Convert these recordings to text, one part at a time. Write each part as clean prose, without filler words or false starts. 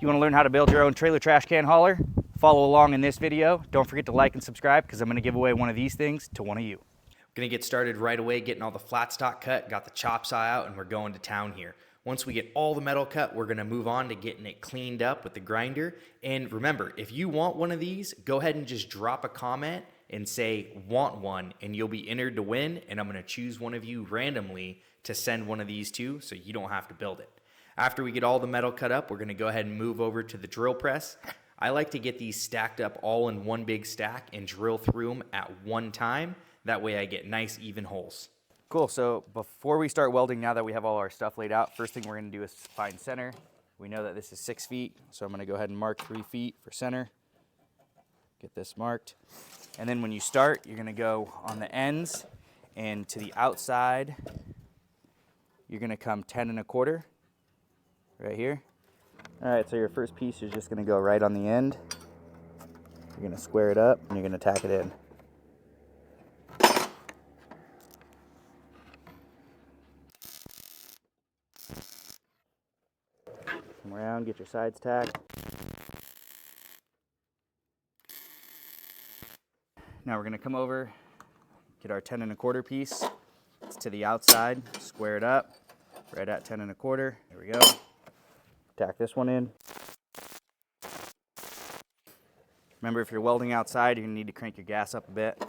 You want to learn how to build your own trailer trash can hauler? Follow along in this video. Don't forget to like and subscribe because I'm going to give away one of these things to one of you. Gonna get started right away, getting all the flat stock cut, got the chop saw out, and we're going to town here. Once we get all the metal cut, we're gonna move on to getting it cleaned up with the grinder. And remember, if you want one of these, go ahead and just drop a comment and say want one, and you'll be entered to win, and I'm gonna choose one of you randomly to send one of these to so you don't have to build it. After we get all the metal cut up, we're gonna go ahead and move over to the drill press. I like to get these stacked up all in one big stack and drill through them at one time. That way I get nice even holes. Cool, so before we start welding, now that we have all our stuff laid out, first thing we're gonna do is find center. We know that this is 6 feet, so I'm gonna go ahead and mark 3 feet for center. Get this marked. And then when you start, you're gonna go on the ends and to the outside, you're gonna come 10 1/4, right here. All right, so your first piece is just gonna go right on the end. You're gonna square it up and you're gonna tack it in. Come around, get your sides tacked. Now we're gonna come over, get our 10 1/4 piece. It's to the outside, square it up, right at 10 1/4. There we go. Tack this one in. Remember, if you're welding outside, you're gonna need to crank your gas up a bit.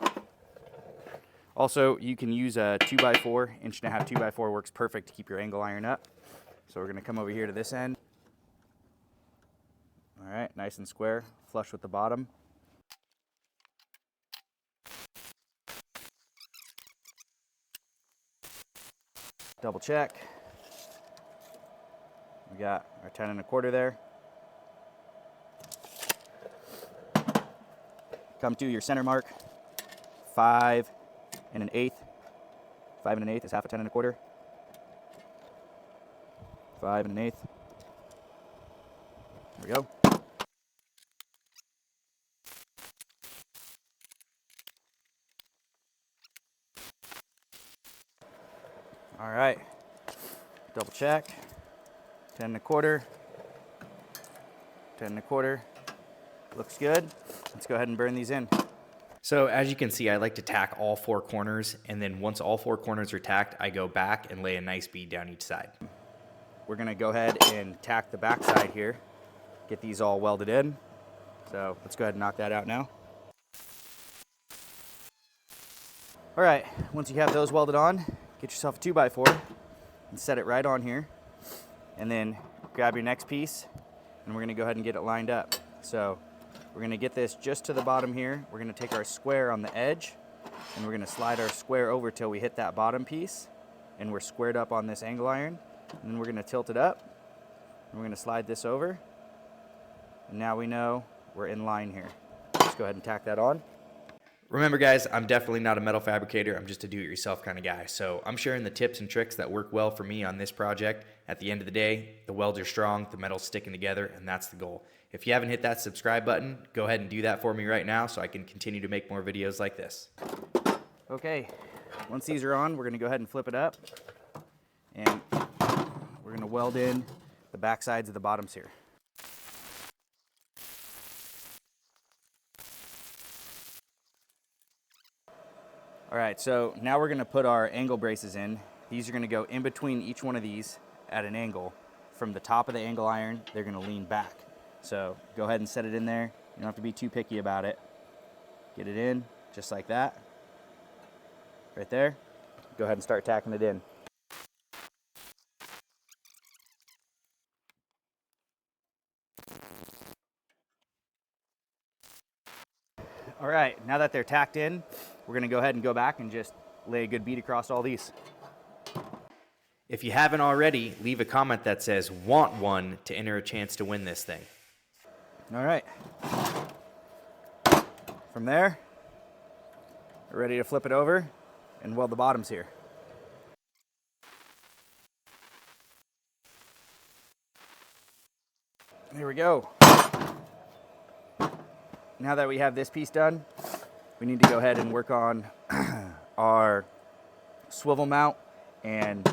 Also, you can use a 2x4, 1.5" 2x4 works perfect to keep your angle iron up. So we're gonna come over here to this end. All right, nice and square, flush with the bottom. Double check. We got our 10 1/4 there. Come to your center mark, 5 1/8. 5 1/8 is half a 10 1/4. 5 1/8. There we go. All right, double check. 10 1/4. 10 1/4. Looks good. Let's go ahead and burn these in. So as you can see, I like to tack all 4 corners, and then once all 4 corners are tacked, I go back and lay a nice bead down each side. We're gonna go ahead and tack the back side here, get these all welded in. So let's go ahead and knock that out now. All right, once you have those welded on, get yourself a 2x4 and set it right on here. And then grab your next piece, and we're gonna go ahead and get it lined up. So we're gonna get this just to the bottom here. We're gonna take our square on the edge, and we're gonna slide our square over till we hit that bottom piece, and we're squared up on this angle iron. And then we're gonna tilt it up, and we're gonna slide this over. And now we know we're in line here. Let's go ahead and tack that on. Remember guys, I'm definitely not a metal fabricator, I'm just a do-it-yourself kind of guy. So I'm sharing the tips and tricks that work well for me on this project. At the end of the day, the welds are strong, the metal's sticking together, and that's the goal. If you haven't hit that subscribe button, go ahead and do that for me right now so I can continue to make more videos like this. Okay, once these are on, we're gonna go ahead and flip it up, and we're gonna weld in the back sides of the bottoms here. All right, so now we're gonna put our angle braces in. These are gonna go in between each one of these at an angle. From the top of the angle iron, they're gonna lean back. So go ahead and set it in there. You don't have to be too picky about it. Get it in, just like that. Right there. Go ahead and start tacking it in. All right, now that they're tacked in, we're gonna go ahead and go back and just lay a good bead across all these. If you haven't already, leave a comment that says want one to enter a chance to win this thing. All right. From there, we're ready to flip it over and weld the bottoms here. Here we go. Now that we have this piece done, we need to go ahead and work on our swivel mount and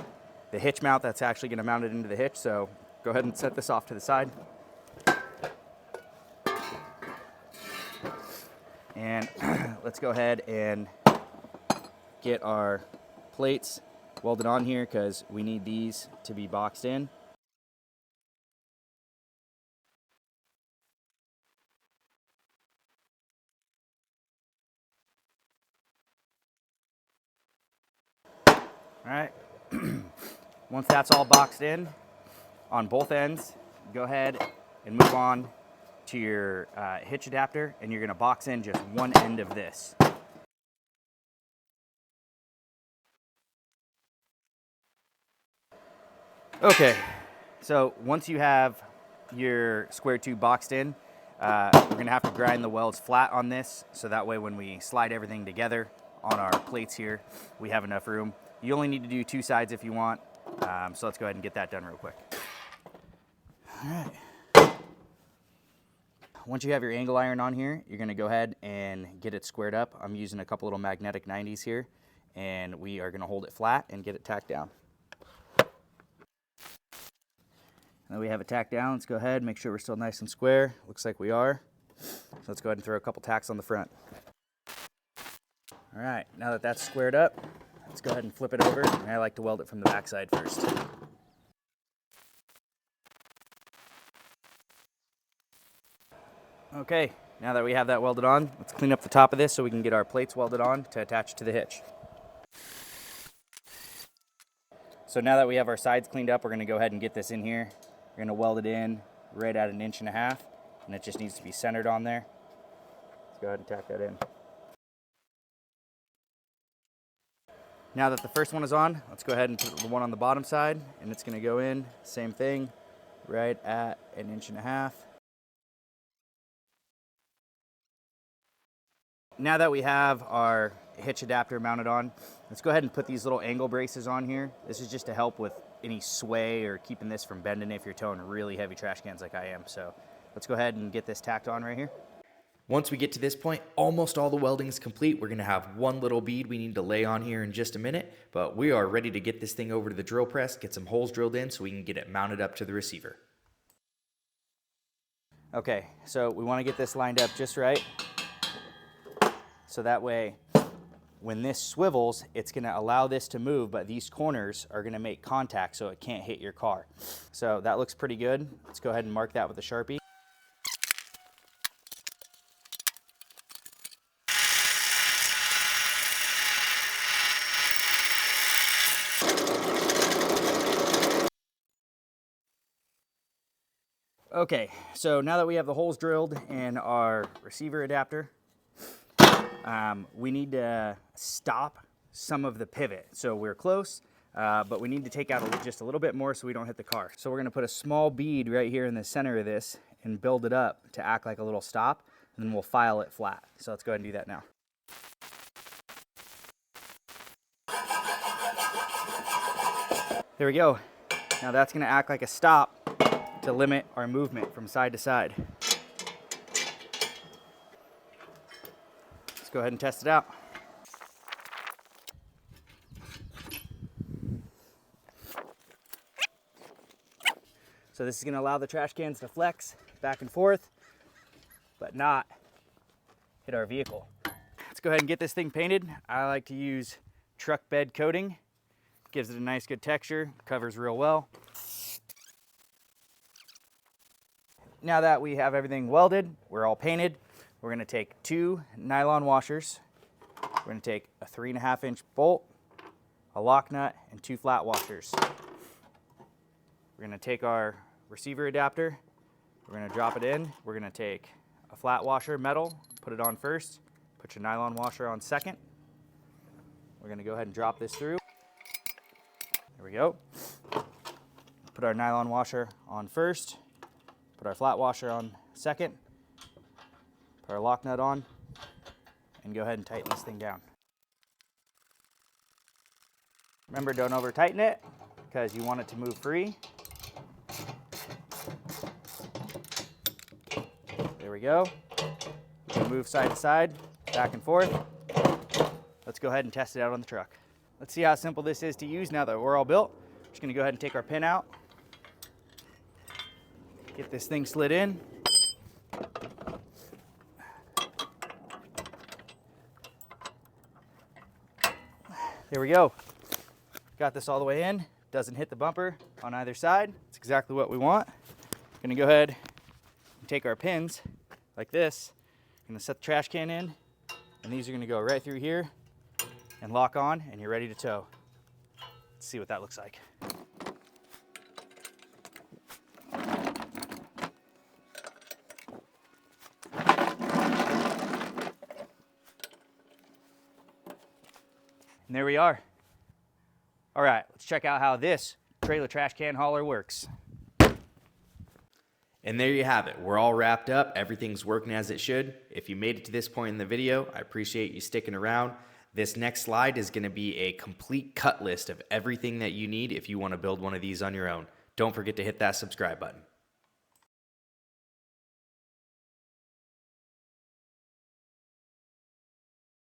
the hitch mount that's actually going to mount it into the hitch. So go ahead and set this off to the side. All And let's go ahead and get our plates welded on here because we need these to be boxed in. All right, once that's all boxed in on both ends, go ahead and move on to your hitch adapter, and you're gonna box in just one end of this. Okay, so once you have your square tube boxed in, we're gonna have to grind the welds flat on this, so that way when we slide everything together on our plates here, we have enough room. You only need to do 2 sides if you want, so let's go ahead and get that done real quick. All right. Once you have your angle iron on here, you're gonna go ahead and get it squared up. I'm using a couple little magnetic 90s here, and we are gonna hold it flat and get it tacked down. Now we have it tacked down. Let's go ahead and make sure we're still nice and square. Looks like we are. So let's go ahead and throw a couple tacks on the front. All right, now that that's squared up, let's go ahead and flip it over. And I like to weld it from the back side first. Okay, now that we have that welded on, let's clean up the top of this so we can get our plates welded on to attach to the hitch. So now that we have our sides cleaned up, we're gonna go ahead and get this in here. We're gonna weld it in right at 1.5 inches, and it just needs to be centered on there. Let's go ahead and tack that in. Now that the first one is on, let's go ahead and put the one on the bottom side, and it's gonna go in, same thing, right at 1.5 inches. Now that we have our hitch adapter mounted on, let's go ahead and put these little angle braces on here. This is just to help with any sway or keeping this from bending if you're towing really heavy trash cans like I am. So let's go ahead and get this tacked on right here. Once we get to this point, almost all the welding is complete. We're gonna have one little bead we need to lay on here in just a minute, but we are ready to get this thing over to the drill press, get some holes drilled in so we can get it mounted up to the receiver. Okay, so we wanna get this lined up just right. So that way, when this swivels, it's gonna allow this to move, but these corners are gonna make contact so it can't hit your car. So that looks pretty good. Let's go ahead and mark that with a Sharpie. Okay, so now that we have the holes drilled in our receiver adapter, we need to stop some of the pivot. So we're close, but we need to take out just a little bit more so we don't hit the car. So we're gonna put a small bead right here in the center of this and build it up to act like a little stop, and then we'll file it flat. So let's go ahead and do that now. There we go. Now that's gonna act like a stop to limit our movement from side to side. Let's go ahead and test it out. So this is going to allow the trash cans to flex back and forth, but not hit our vehicle. Let's go ahead and get this thing painted. I like to use truck bed coating. Gives it a nice good texture, covers real well. Now that we have everything welded, we're all painted, we're going to take 2 nylon washers. We're going to take a 3.5 inch bolt, a lock nut, and 2 flat washers. We're going to take our receiver adapter, we're going to drop it in. We're going to take a flat washer, metal, put it on first, put your nylon washer on second. We're going to go ahead and drop this through. There we go. Put our nylon washer on first, put our flat washer on second, put our lock nut on, and go ahead and tighten this thing down. Remember, don't over tighten it because you want it to move free. There we go. We can move side to side, back and forth. Let's go ahead and test it out on the truck. Let's see how simple this is to use now that we're all built. We're just gonna go ahead and take our pin out, get this thing slid in. here we go. Got this all the way in. Doesn't hit the bumper on either side. It's exactly what we want. Gonna go ahead and take our pins like this. Gonna set the trash can in, and these are gonna go right through here and lock on, and you're ready to tow. Let's see what that looks like. And there we are. All right, let's check out how this trailer trash can hauler works. And there you have it. We're all wrapped up. Everything's working as it should. If you made it to this point in the video, I appreciate you sticking around. This next slide is going to be a complete cut list of everything that you need if you want to build one of these on your own. Don't forget to hit that subscribe button.